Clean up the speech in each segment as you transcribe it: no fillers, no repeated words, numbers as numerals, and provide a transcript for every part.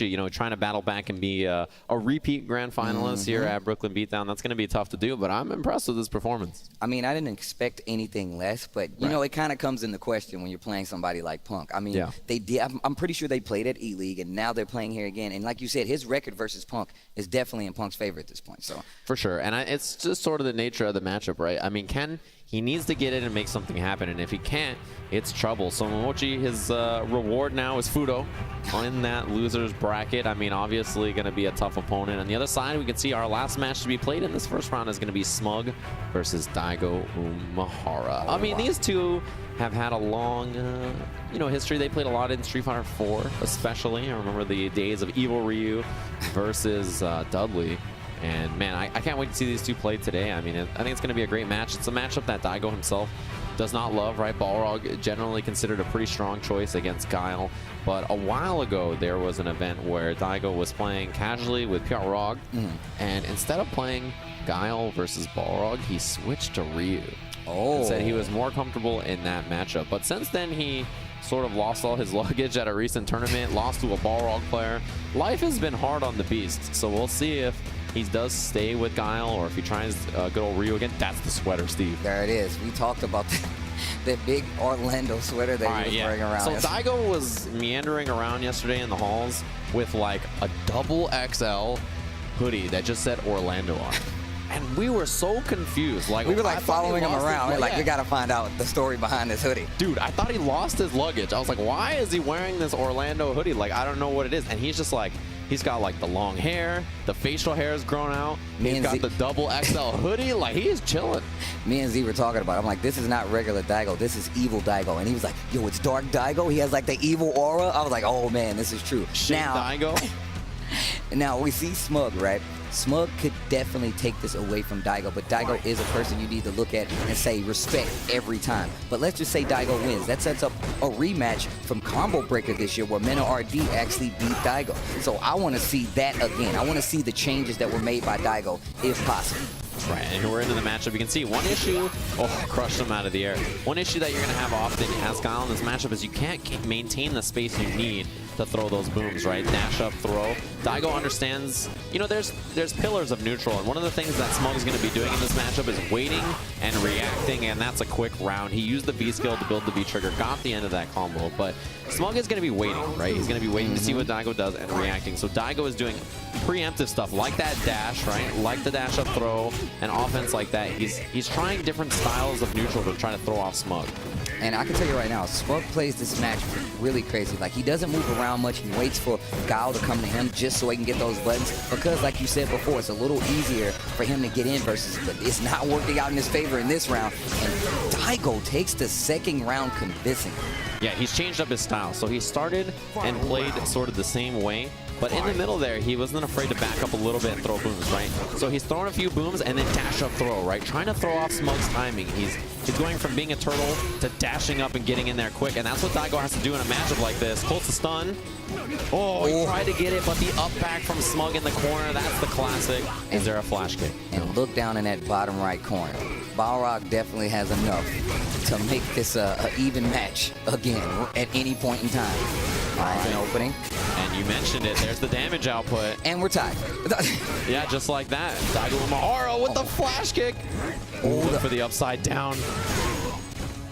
you know, trying to battle back and be a repeat grand finalist here at Brooklyn Beatdown. That's going to be tough to do, but I'm impressed with his performance. I mean, I didn't expect anything less, but you know, it kind of comes into question when you're playing somebody like Punk. I mean, they did. I'm pretty sure they played at E-League, and now they're playing here again. And like you said, his record versus Punk is definitely in Punk's favor at this point. So for sure, and it's just sort of the nature of the matchup, right? I mean, he needs to get in and make something happen, and if he can't, it's trouble. So Momochi, his reward now is Fudo in that loser's bracket. I mean, obviously going to be a tough opponent. On the other side, we can see our last match to be played in this first round is going to be Smug versus Daigo Umehara. I mean, these two have had a long, you know, history. They played a lot in Street Fighter 4, especially. I remember the days of Evil Ryu versus Dudley. And man, I can't wait to see these two play today. I mean, I think it's going to be a great match. It's a matchup that Daigo himself does not love, right? Balrog generally considered a pretty strong choice against Guile. But a while ago, there was an event where Daigo was playing casually with Balrog. And instead of playing Guile versus Balrog, he switched to Ryu. And said he was more comfortable in that matchup. But since then, he sort of lost all his luggage at a recent tournament, lost to a Balrog player. Life has been hard on the Beast, so we'll see if he does stay with Guile or if he tries good old Ryu again. That's the sweater, Steve. There it is. We talked about that big Orlando sweater that he was wearing around. So Daigo was meandering around yesterday in the halls with like a double XL hoodie that just said Orlando on it. And we were so confused. Like, we were like following him around. We're like, we got to find out the story behind this hoodie. Dude, I thought he lost his luggage. I was like, why is he wearing this Orlando hoodie? Like, I don't know what it is. And he's just like, he's got like the long hair, the facial hair is grown out. He's got the double XL hoodie. Like, he is chilling. Me and Z were talking about it. I'm like, this is not regular Daigo. This is evil Daigo. And he was like, yo, it's dark Daigo. He has like the evil aura. I was like, oh man, this is true. Now, Daigo. Now we see Smug, right? Smug could definitely take this away from Daigo, but Daigo is a person you need to look at and say respect every time. But let's just say Daigo wins. That sets up a rematch from Combo Breaker this year where Mena RD actually beat Daigo. So I want to see that again. I want to see the changes that were made by Daigo if possible. Right, and we're into the matchup. You can see one issue, crushed him out of the air. One issue that you're going to have often as Guile in this matchup is you can't maintain the space you need to throw those booms, right? Dash up, throw. Daigo understands, you know, there's pillars of neutral, and one of the things that Smug is going to be doing in this matchup is waiting and reacting, and that's a quick round. He used the B skill to build the B trigger, got the end of that combo, but Smug is going to be waiting, right? He's going to be waiting to see what Daigo does and reacting. So Daigo is doing preemptive stuff like that dash, right? Like the dash up throw and offense like that. He's trying different styles of neutral to try to throw off Smug. And I can tell you right now, Smug plays this match really crazy. Like, he doesn't move around much. He waits for Guile to come to him just so he can get those buttons. Because, like you said before, it's a little easier for him to get in versus, but it's not working out in his favor in this round. And Daigo takes the second round convincing. Yeah, he's changed up his style. So he started and played sort of the same way. But in the middle there, he wasn't afraid to back up a little bit and throw booms, right? So he's throwing a few booms and then dash up throw, right? Trying to throw off Smug's timing. He's going from being a turtle to dashing up and getting in there quick. And that's what Daigo has to do in a matchup like this. Close to stun. Oh, he tried to get it, but the up back from Smug in the corner, that's the classic. Is there a flash kick? And look down in that bottom right corner. Balrog definitely has enough to make this an even match again at any point in time. All right, an opening. And you mentioned it. There's the damage output. And we're tied. Yeah, just like that. Daigo Umehara with the flash kick. Look for the upside down.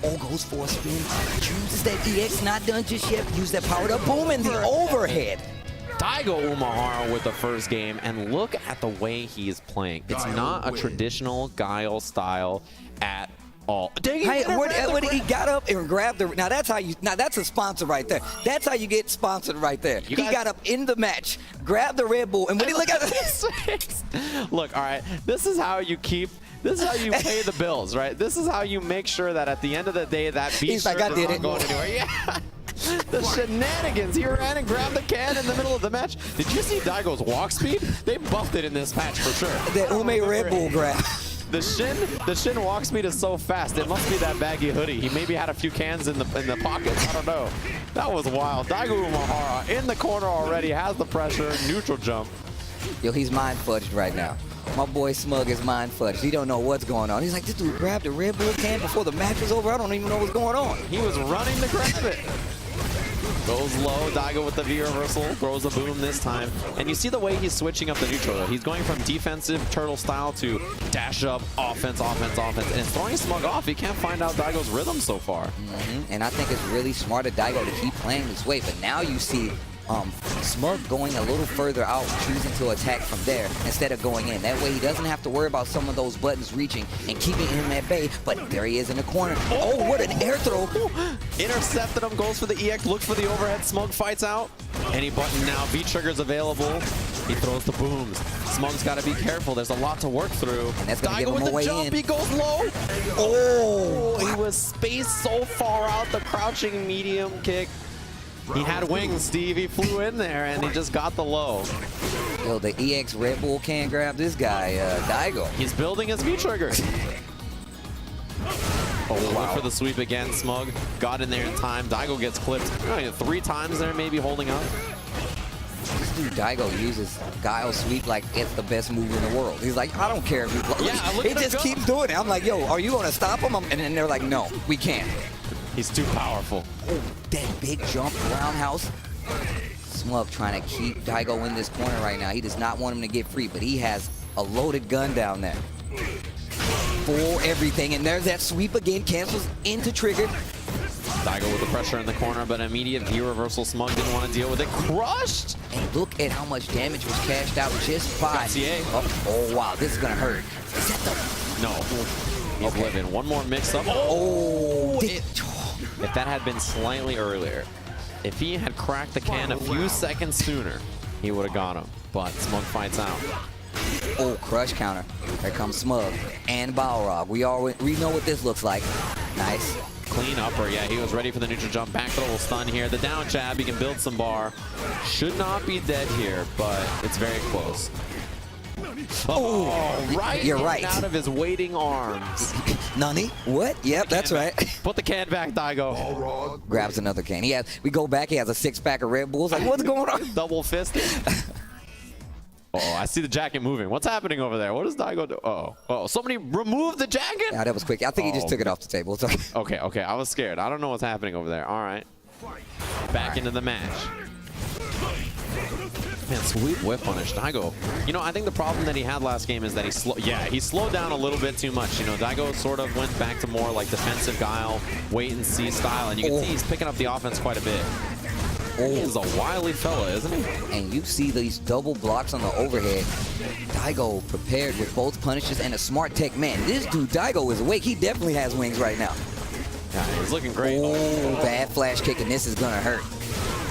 Goes for a spin. Chooses that EX, not done just yet. Use that powered up boom and the overhead. Daigo Umehara with the first game, and look at the way he is playing. It's not a traditional Guile style at all. Hey, when he got up and grabbed the, now that's how you, now that's a sponsor right there. That's how you get sponsored right there. He got up in the match, grabbed the Red Bull, and when he look at this face. Look, all right, this is how you keep. This is how you pay the bills, right? This is how you make sure that at the end of the day, that beat shirt is not going anywhere. Yeah. The shenanigans. He ran and grabbed the can in the middle of the match. Did you see Daigo's walk speed? They buffed it in this match for sure. The Ume Red Bull grab. The Shin walk speed is so fast. It must be that baggy hoodie. He maybe had a few cans in the pockets. I don't know. That was wild. Daigo Umehara in the corner already, has the pressure, neutral jump. Yo, he's mind fudged right now. My boy Smug is mind fudged. He don't know what's going on. He's like, this dude grabbed a Red Bull can before the match was over. I don't even know what's going on. He was running to grab it. Goes low, Daigo with the V reversal, throws a boom this time. And you see the way he's switching up the neutral though. He's going from defensive turtle style to dash up, offense, offense, offense. And it's throwing Smug off. He can't find out Daigo's rhythm so far. And I think it's really smart of Daigo to keep playing this way. But now you see Smug going a little further out, choosing to attack from there instead of going in. That way he doesn't have to worry about some of those buttons reaching and keeping him at bay. But there he is in the corner. Oh, what an air throw. Intercepted him, goes for the EX, looks for the overhead. Smug fights out. Any button now, V-trigger's available. He throws the booms. Smug's got to be careful. There's a lot to work through. And that's going to give him a way in. He goes low. Oh, he was spaced so far out. The crouching medium kick. He had wings, Steve. He flew in there, and he just got the low. Yo, the EX Red Bull can't grab this guy, Daigo. He's building his V-trigger. Oh, wow. Look for the sweep again. Smug got in there in time. Daigo gets clipped 3 times there, maybe holding up. This dude Daigo uses Guile sweep like it's the best move in the world. He's like, I don't care if you block. Yeah, he just keeps doing it. I'm like, yo, are you going to stop him? And then they're like, no, we can't. He's too powerful. Oh, that big jump roundhouse. Smug trying to keep Daigo in this corner right now. He does not want him to get free, but he has a loaded gun down there. Full everything, and there's that sweep again, cancels into trigger. Daigo with the pressure in the corner, but immediate V reversal. Smug didn't want to deal with it. Crushed! And look at how much damage was cashed out just by... Oh, wow, this is going to hurt. Is that the... No. He's living. One more mix-up. Oh! If that had been slightly earlier, if he had cracked the can a few seconds sooner, he would have got him. But Smug fights out. Oh, crush counter. There comes Smug and Balrog. We know what this looks like. Nice. Clean upper. Yeah, he was ready for the neutral jump. Back throw will stun here. The down jab, he can build some bar. Should not be dead here, but it's very close. Oh, right. You're right. Out of his waiting arms. Nani? What? Yep, that's right. Put the can back, Daigo. Grabs another can. We go back. He has a 6-pack of Red Bulls. Like, what's going on? Double fisted. Oh, I see the jacket moving. What's happening over there? What does Daigo do? Oh, somebody removed the jacket? Yeah, that was quick. I think he just took it off the table. It's okay. Okay. I was scared. I don't know what's happening over there. All right. Back into the match. Man, sweet whip punish. Daigo. You know, I think the problem that he had last game is that he slowed down a little bit too much. You know, Daigo sort of went back to more like defensive Guile, wait and see style, and you can see he's picking up the offense quite a bit. He is a wily fella, isn't he? And you see these double blocks on the overhead. Daigo prepared with both punishes and a smart tech. Man, this dude Daigo is awake. He definitely has wings right now. Yeah, he's looking great. Oh, bad flash kick, and this is gonna hurt.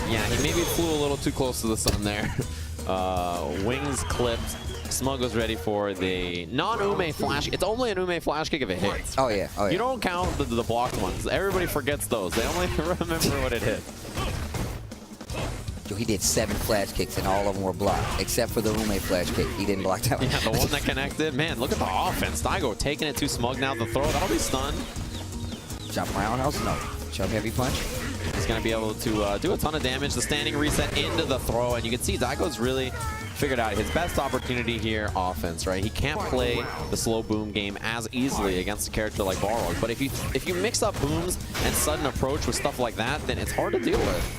Yeah, he maybe flew a little too close to the sun there. Wings clipped. Smug was ready for the non-Ume flash. It's only an Ume flash kick if it hits. Oh, yeah. You don't count the blocked ones. Everybody forgets those. They only remember what it hit. Yo, he did 7 flash kicks, and all of them were blocked, except for the Ume flash kick. He didn't block that one. Yeah, the one that connected. Man, look at the offense. Daigo taking it to Smug now. The throw, that'll be stunned. Jump roundhouse? No. Jump heavy punch? He's going to be able to do a ton of damage. The standing reset into the throw, and you can see Daigo's really figured out his best opportunity here, offense, right? He can't play the slow boom game as easily against a character like Balrog, but if you mix up booms and sudden approach with stuff like that, then it's hard to deal with.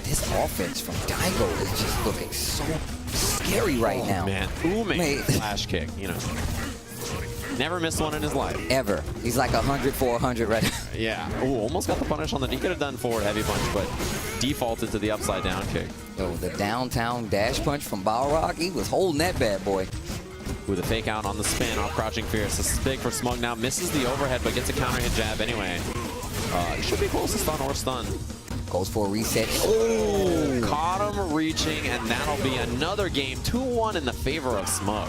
This offense from Daigo is just looking so scary right now. Man, Ume flash kick, you know. Never missed one in his life. Ever. He's like 100 for 100 right now. Yeah. Oh, almost got the punish on the... He could have done forward heavy punch, but defaulted to the upside down kick. Yo, the downtown dash punch from Balrog, he was holding that bad boy. With a fake out on the spin off Crouching Fierce. This is big for Smug now. Misses the overhead, but gets a counter hit jab anyway. Should be close to stun or stun. Goes for a reset. Oh! Caught him reaching, and that'll be another game. 2-1 in the favor of Smug.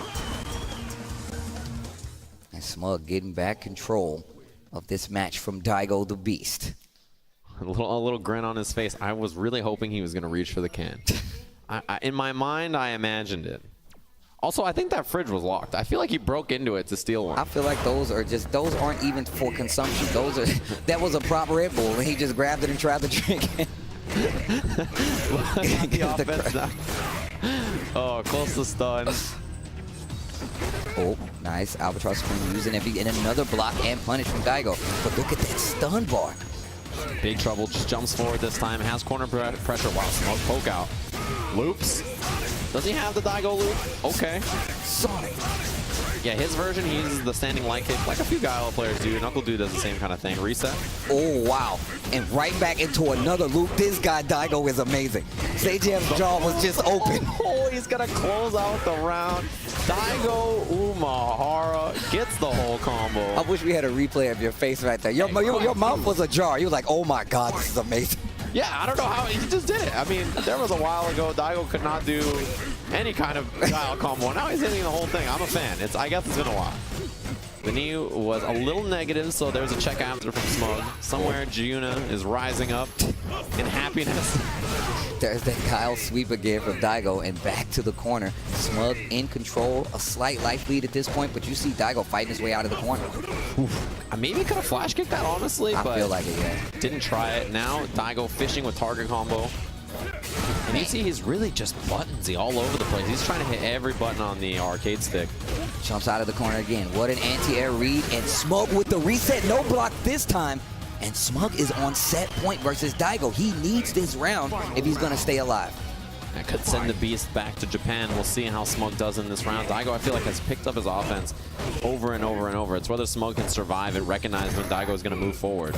And Smug getting back control of this match from Daigo the Beast. A little grin on his face. I was really hoping he was going to reach for the can. In my mind, I imagined it. Also, I think that fridge was locked. I feel like he broke into it to steal one. I feel like those aren't even for consumption. That was a prop Red Bull, and he just grabbed it and tried to drink it. The offense now. Oh, close to stun. Oh, nice. Albatross screen using it. And another block and punish from Daigo. But look at that stun bar. Big trouble, just jumps forward this time, has corner pressure. Wow, Smug poke out. Loops. Does he have the Daigo loop? Okay. Sonic. Yeah, his version, he uses the standing light kick like a few Guile players do. Knuckle Dude does the same kind of thing. Reset. Oh, wow. And right back into another loop. This guy, Daigo, is amazing. Sajam's jaw was just open. Oh, he's going to close out the round. Daigo Umahara gets the whole combo. I wish we had a replay of your face right there. Your mouth was ajar. You were like, oh my God, this is amazing. Yeah, I don't know how he just did it. I mean, there was a while ago Daigo could not do any kind of Guile combo. Now he's hitting the whole thing. I'm a fan. I guess it's been a while. The knee was a little negative, so there's a check after from Smug. Somewhere Giuna is rising up in happiness. There's that Guile sweep again from Daigo, and back to the corner. Smug in control, a slight life lead at this point, but you see Daigo fighting his way out of the corner. I maybe could have flash kicked that, honestly, but I feel like it, yeah. Didn't try it. Now Daigo fishing with target combo. And you see he's really just buttonsy all over the place. He's trying to hit every button on the arcade stick. Jumps out of the corner again. What an anti-air read, and Smug with the reset. No block this time. And Smug is on set point versus Daigo. He needs this round if he's going to stay alive. That could send the Beast back to Japan. We'll see how Smug does in this round. Daigo, I feel like, has picked up his offense over and over and over. It's whether Smug can survive and recognize when Daigo is going to move forward.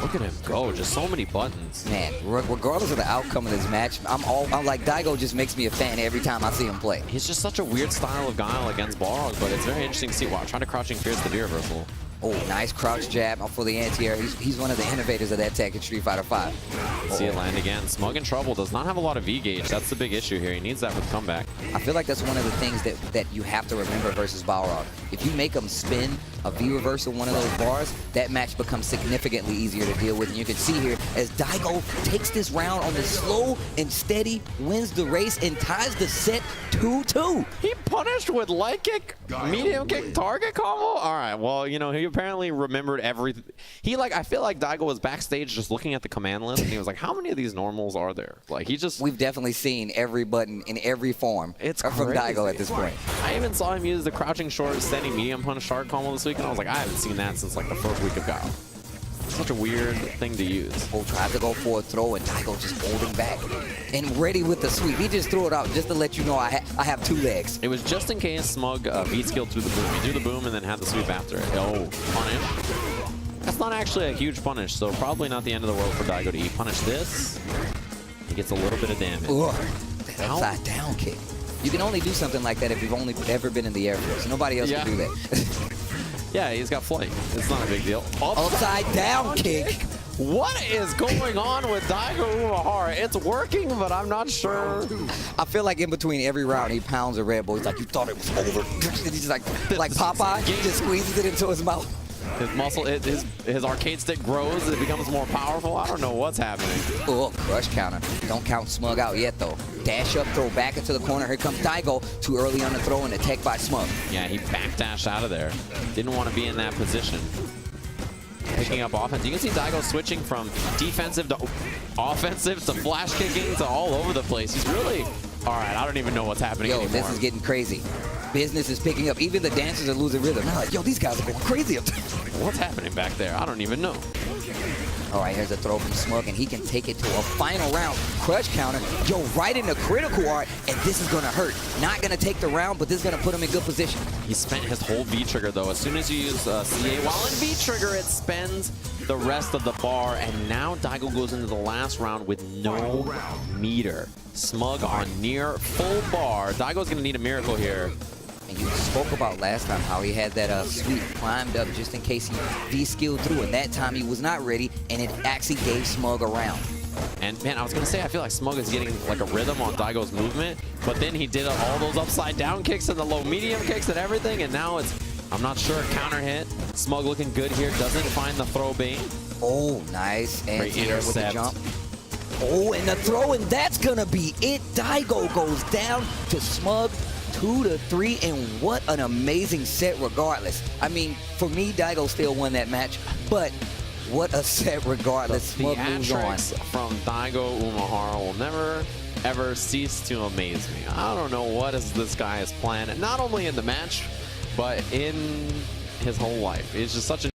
Look at him go, just so many buttons. Man, regardless of the outcome of this match, I'm like, Daigo just makes me a fan every time I see him play. He's just such a weird style of Guile against Balrog, but it's very interesting to see. Wow, trying to crouching fierce the V-reversal. Oh, nice crouch jab for the anti-air. He's one of the innovators of that tech in Street Fighter V. See it land again. Smug in trouble, does not have a lot of V-gauge. That's the big issue here. He needs that with comeback. I feel like that's one of the things that you have to remember versus Balrog. If you make him spin a V-reversal, one of those bars, that match becomes significantly easier to deal with. And you can see here, as Daigo takes this round on the slow and steady, wins the race, and ties the set 2-2. He punished with light kick, medium kick, target combo? All right, well, you know, he apparently remembered everything. I feel like Daigo was backstage just looking at the command list, and he was like, how many of these normals are there? Like, he just... We've definitely seen every button in every form from Daigo at this point. I even saw him use the crouching short, standing medium punch target combo this week, and I was like, I haven't seen that since like the first week of Guile. Such a weird thing to use. Oh, tried to go for a throw, and Daigo just holding back and ready with the sweep. He just threw it out just to let you know I have two legs. It was just in case Smug beat skilled through the boom. He threw the boom and then had the sweep after it. Oh, punish. That's not actually a huge punish, so probably not the end of the world for Daigo to punish this. He gets a little bit of damage. Ugh, that upside down kick. You can only do something like that if you've only ever been in the Air Force. Nobody else can do that. Yeah, he's got flight. It's not a big deal. Upside down kick. What is going on with Daigo Umahara? It's working, but I'm not sure. I feel like in between every round, he pounds a Red Bull. He's like, you thought it was over. He's like Popeye, he just squeezes it into his mouth. His muscle, his arcade stick grows, it becomes more powerful. I don't know what's happening. Oh, crush counter. Don't count Smug out yet, though. Dash up, throw back into the corner. Here comes Daigo. Too early on the throw and the tech by Smug. Yeah, he backdashed out of there. Didn't want to be in that position. Picking up offense. You can see Daigo switching from defensive to offensive to flash kicking to all over the place. He's really... All right, I don't even know what's happening anymore. This is getting crazy. Business is picking up. Even the dancers are losing rhythm. They're like, yo, these guys are going crazy up there. What's happening back there? I don't even know. All right, here's a throw from Smug, and he can take it to a final round. Crush counter. Yo, right in the critical art, and this is going to hurt. Not going to take the round, but this is going to put him in good position. He spent his whole V-trigger, though. As soon as you use CA while in V-trigger, it spends the rest of the bar, and now Daigo goes into the last round with no meter. Smug on near full bar. Daigo's going to need a miracle here. And you spoke about last time how he had that sweep primed up just in case he V-skilled through, and that time he was not ready, and it actually gave Smug a round. And man, I was going to say, I feel like Smug is getting like a rhythm on Daigo's movement, but then he did all those upside down kicks and the low medium kicks and everything, and now it's, I'm not sure, counter hit. Smug looking good here, doesn't find the throw bait. Oh, nice. And here with the jump. Oh, and the throw, and that's going to be it. Daigo goes down to Smug 2-3, and what an amazing set regardless. I mean, for me, Daigo still won that match, but what a set regardless. Smug moves on. From Daigo Umahara will never, ever cease to amaze me. I don't know what is this guy's plan, not only in the match, but in his whole life. It's just such a